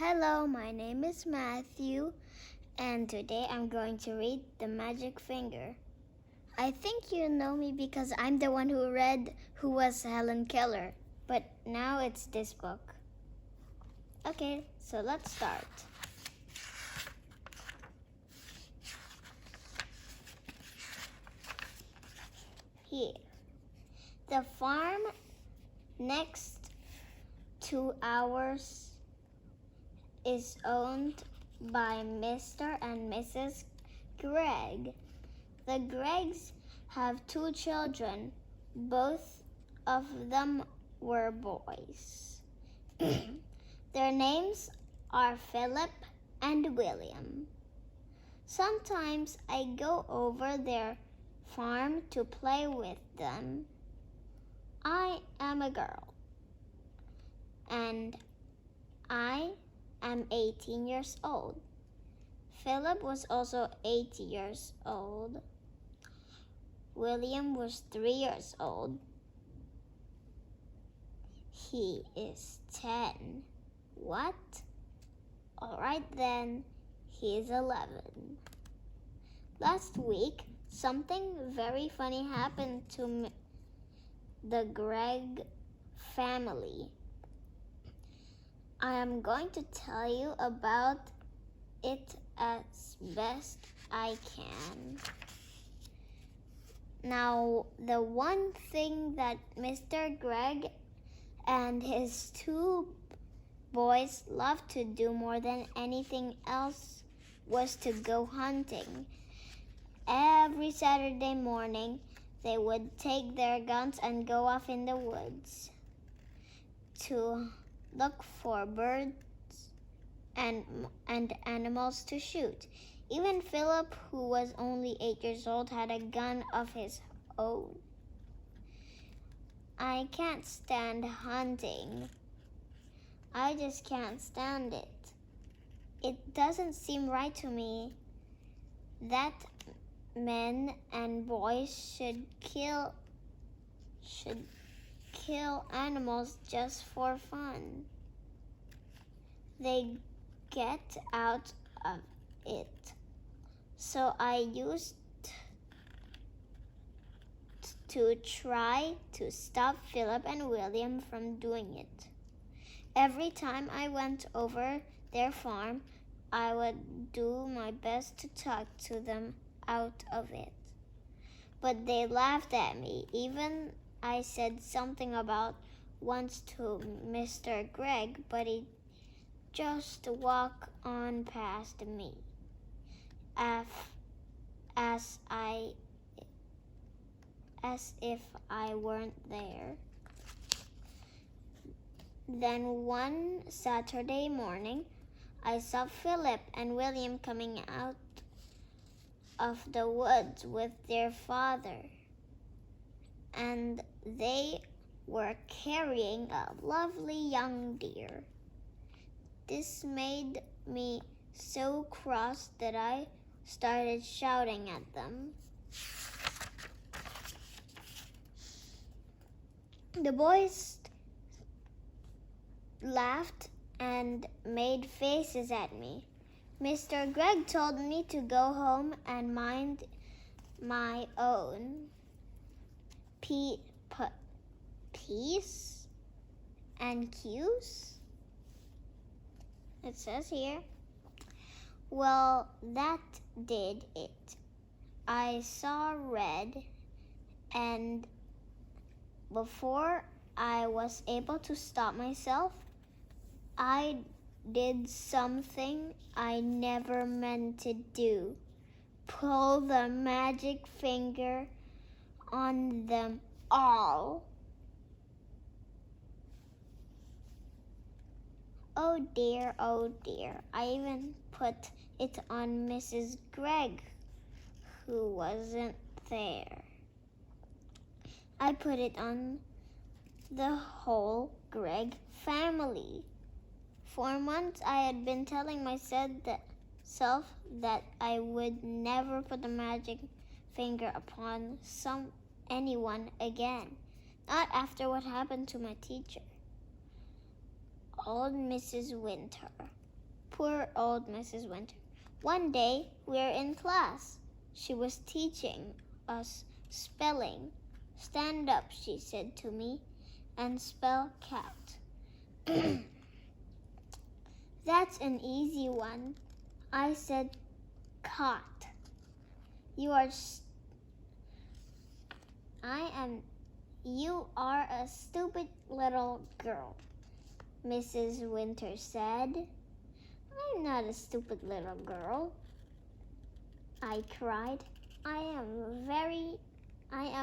Hello, my name is Matthew, and today I'm going to read The Magic Finger. I think you know me because I'm the one who was Helen Keller, but now it's this book. Okay, so let's start. Here. The farm next to ours is owned by Mr. and Mrs. Gregg. The Greggs have 2 children. Both of them were boys. Their names are Philip and William. Sometimes I go over their farm to play with them. I am a girl, and I am 18 years old. Philip was also 8 years old. William was 3 years old. He is 10. What? All right then, he is 11. Last week, something very funny happened to the Gregg family. I am going to tell you about it as best I can. Now, the one thing that Mr. Gregg and his 2 boys loved to do more than anything else was to go hunting. Every Saturday morning, they would take their guns and go off in the woods to look for birds and animals to shoot. Even Philip, who was only 8 years old, had a gun of his own. I can't stand hunting. I just can't stand it. It doesn't seem right to me that men and boys should kill animals just for fun. They get out of it. So I used to try to stop Philip and William from doing it. Every time I went over their farm, I would do my best to talk to them out of it. But they laughed at me. Even I said something about once to Mr. Gregg, but he just walked on past me as if I weren't there. Then one Saturday morning, I saw Philip and William coming out of the woods with their father, and they were carrying a lovely young deer. This made me so cross that I started shouting at them. The boys laughed and made faces at me. Mr. Gregg told me to go home and mind my own P's and Q's. It says here. Well, that did it. I saw red, and before I was able to stop myself, I did something I never meant to do. Pull the magic finger on them all. Oh dear, I even put it on Mrs. Gregg, who wasn't there. I put it on the whole Gregg family. For months I had been telling myself that I would never put the magic finger upon anyone again. Not after what happened to my teacher, old Mrs. Winter. Poor old Mrs. Winter. One day, we were in class. She was teaching us spelling. Stand up, she said to me, and spell cat. That's an easy one. I said cot. You are a stupid little girl, Mrs. Winter said. I'm not a stupid little girl, I cried. I am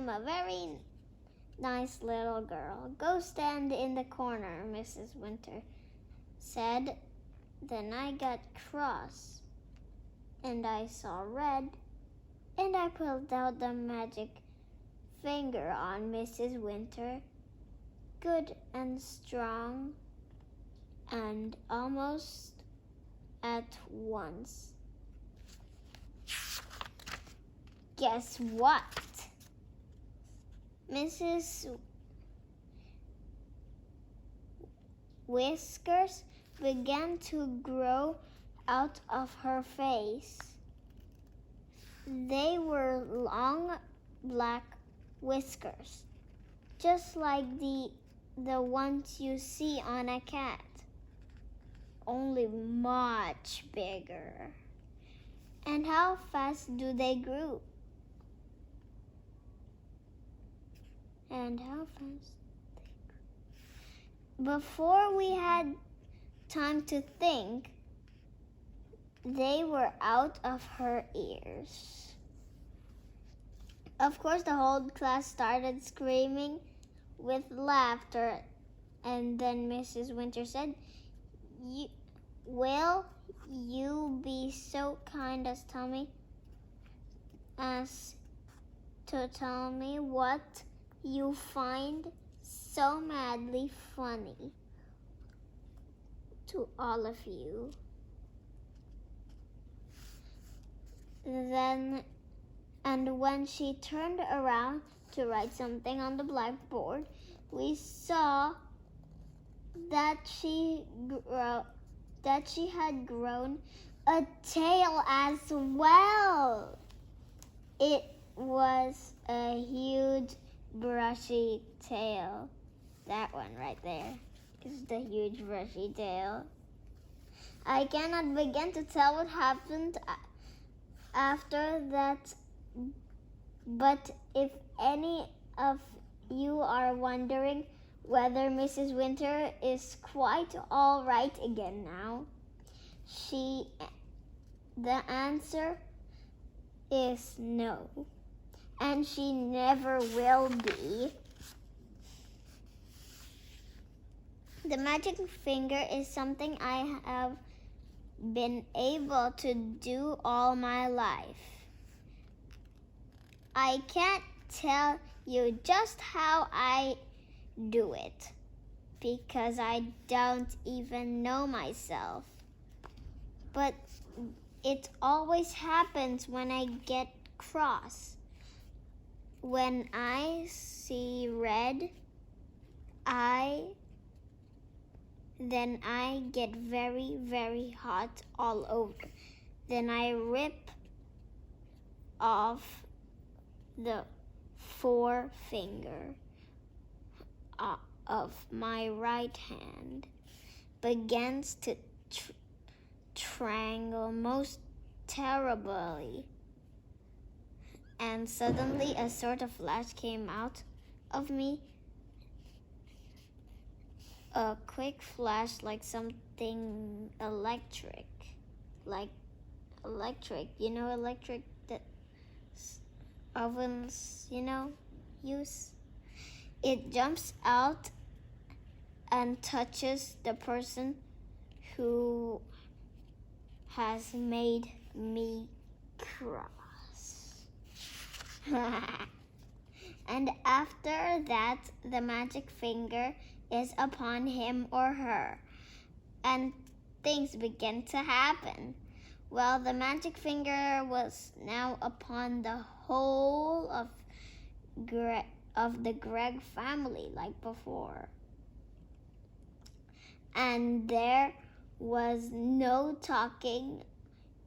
a very nice little girl. Go stand in the corner, Mrs. Winter said. Then I got cross, and I saw red, and I pulled out the magic finger on Mrs. Winter, good and strong, and almost at once. Guess what? Mrs. Whiskers began to grow out of her face. They were long black whiskers, just like the ones you see on a cat, only much bigger. And how fast do they grow? Before we had time to think, they were out of her ears. Of course, the whole class started screaming with laughter, and then Mrs. Winter said, Will you be so kind as to tell me what you find so madly funny to all of you? And when she turned around to write something on the blackboard, we saw that she had grown a tail as well. It was a huge brushy tail. That one right there is the huge brushy tail. I cannot begin to tell what happened after that, but if any of you are wondering whether Mrs. Winter is quite all right again now, the answer is no, and she never will be. The magic finger is something I have been able to do all my life. I can't tell you just how I do it because I don't even know myself. But it always happens when I get cross. When I see red, then I get very, very hot all over. Then I rip off the forefinger of my right hand, begins to strangle most terribly. And suddenly a sort of flash came out of me. A quick flash like something electric. Electric that ovens, use. It jumps out and touches the person who has made me cross. And after that, the magic finger is upon him or her, and things begin to happen. Well, the magic finger was now upon the whole of the Gregg family like before. And there was no talking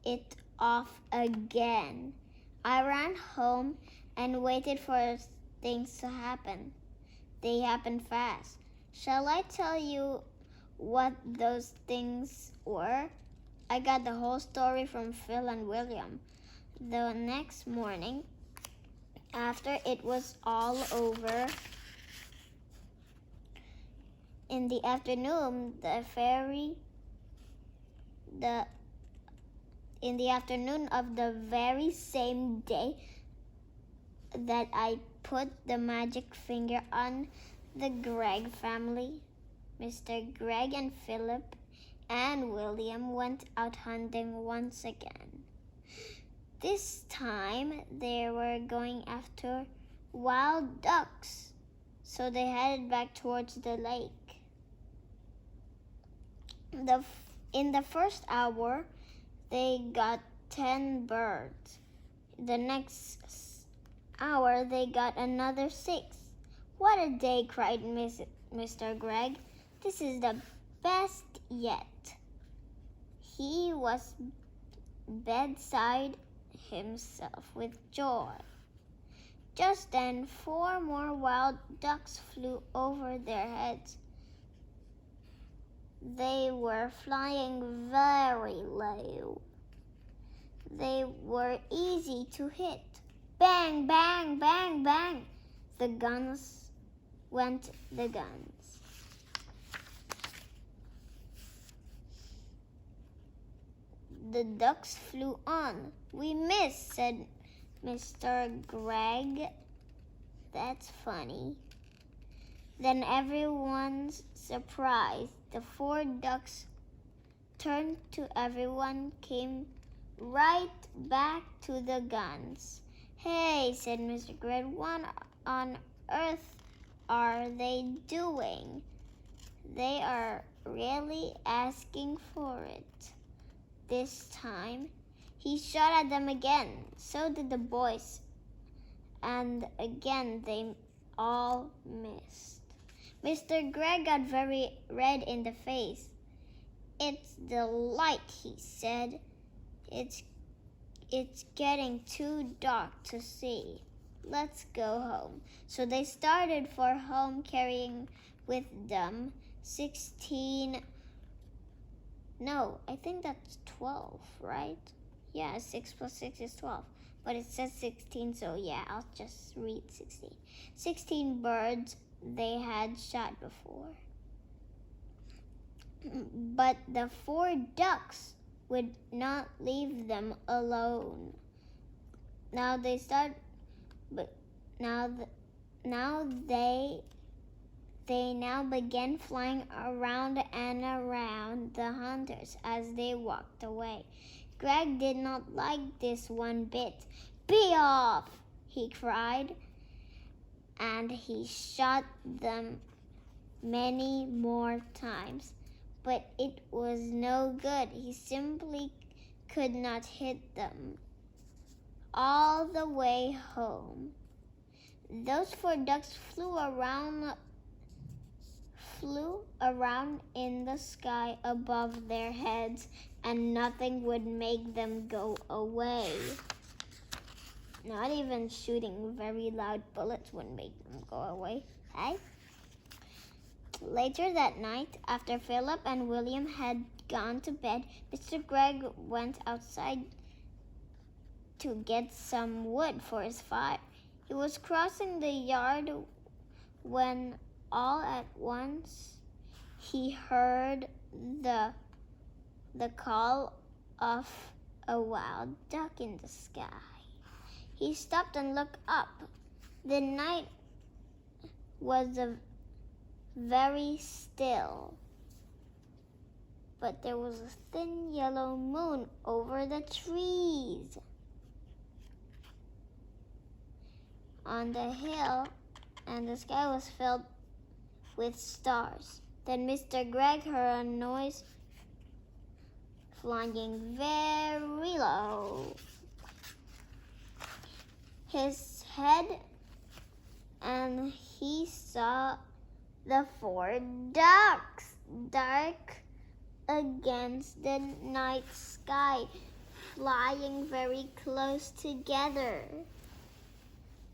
it off again. I ran home and waited for things to happen. They happened fast. Shall I tell you what those things were? I got the whole story from Phil and William. The next morning, after it was all over, in the afternoon, in the afternoon of the very same day that I put the magic finger on the Gregg family, Mr. Gregg and Philip and William went out hunting once again. This time they were going after wild ducks, so they headed back towards the lake. In the first hour, they got 10 birds. The next hour, they got another 6. What a day, cried Mr. Gregg. This is the best yet. He was beside himself with joy. Just then, 4 more wild ducks flew over their heads. They were flying very low. They were easy to hit. Bang, bang, bang, bang. The guns. The ducks flew on. We missed, said Mr. Gregg. That's funny. Then everyone's surprised. The 4 ducks turned to everyone, came right back to the guns. Hey, said Mr. Gregg, what on earth are they doing? They are really asking for it. This time, he shot at them again. So did the boys. And again, they all missed. Mr. Gregg got very red in the face. It's the light, he said. It's getting too dark to see. Let's go home. So they started for home, carrying with them 16. No, I think that's 12, right? Yeah, 6 plus 6 is 12. But it says 16, so yeah, I'll just read 16. 16 birds they had shot before. But the 4 ducks would not leave them alone. Now they began flying around and around the hunters as they walked away. Gregg did not like this one bit. Be off, he cried, and he shot them many more times. But it was no good. He simply could not hit them. All the way home, those 4 ducks flew around in the sky above their heads, and nothing would make them go away. Not even shooting very loud bullets would make them go away. Hey? Later that night, after Philip and William had gone to bed, Mr. Gregg went outside to get some wood for his fire. He was crossing the yard when all at once he heard the call of a wild duck in the sky. He stopped and looked up. The night was very still, but there was a thin yellow moon over the trees. On the hill, and the sky was filled with stars. Then Mr. Gregg heard a noise flying very low. His head, and he saw the 4 ducks, dark against the night sky, flying very close together.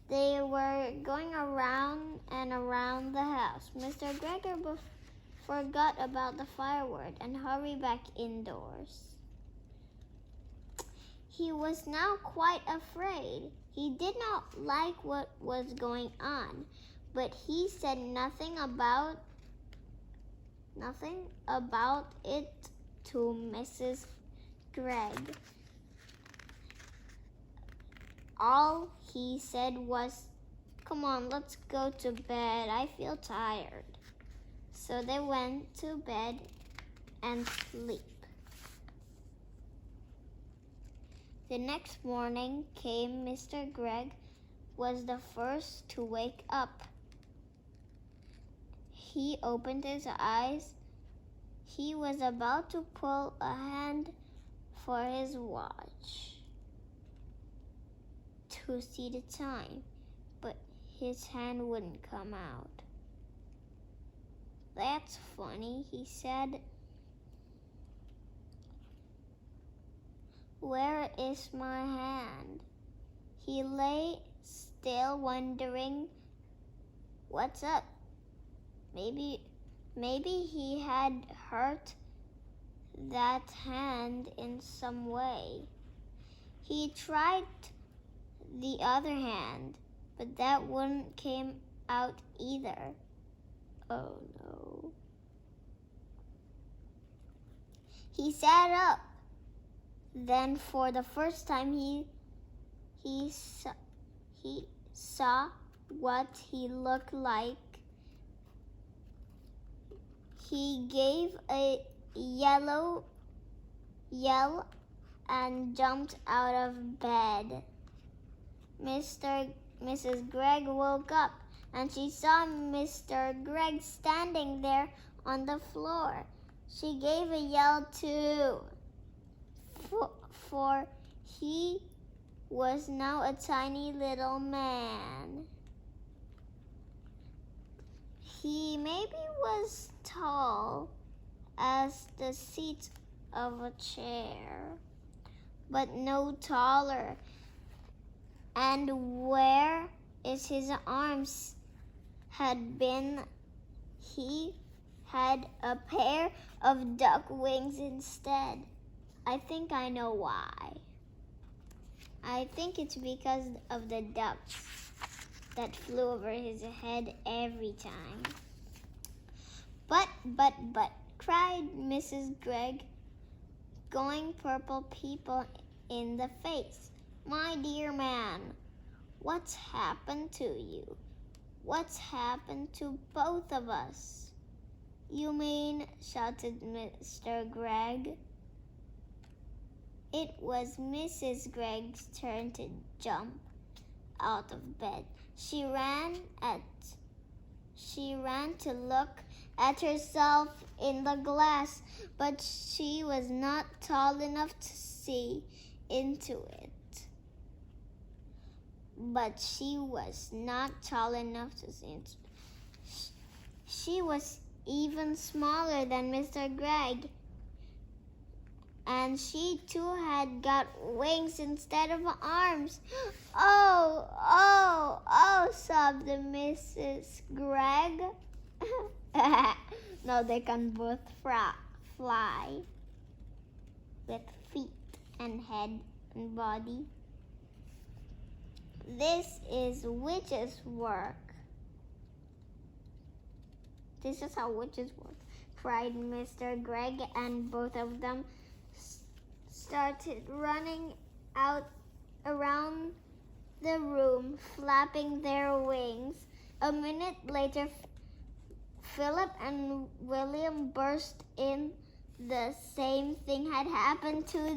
They were going around and around the house. Mr. Gregor forgot about the firewood and hurried back indoors. He was now quite afraid. He did not like what was going on, but he said nothing about it to Mrs. Gregg. All he said was, "Come on, let's go to bed. I feel tired." So they went to bed and sleep. The next morning came. Mr. Gregg was the first to wake up. He opened his eyes. He was about to pull a hand for his watch to see the time, but his hand wouldn't come out. "That's funny," he said. "Where is my hand?" He lay still, wondering what's up. Maybe he had hurt that hand in some way. He tried the other hand, but that wouldn't came out either. Oh no. He sat up. Then for the first time he saw what he looked like. He gave a yell and jumped out of bed. Mrs. Gregg woke up and she saw Mr. Gregg standing there on the floor. She gave a yell too, for he was now a tiny little man. He maybe was tall as the seat of a chair, but no taller. And where his arms had been, he had a pair of duck wings instead. I think I know why. I think it's because of the ducks that flew over his head every time. But, cried Mrs. Gregg, going purple people in the face. "My dear man, what's happened to you? What's happened to both of us?" "You mean," shouted Mr. Gregg. It was Mrs. Gregg's turn to jump out of bed. She ran to look at herself in the glass, but she was not tall enough to see into it. She was even smaller than Mr. Gregg, and she too had got wings instead of arms. Oh, sobbed Mrs. Gregg. Now they can both fly with feet and head and body. This is witches' work. This is how witches work, cried Mr. Gregg, and both of them started running out around the room, flapping their wings. A minute later, Philip and William burst in. The same thing had happened to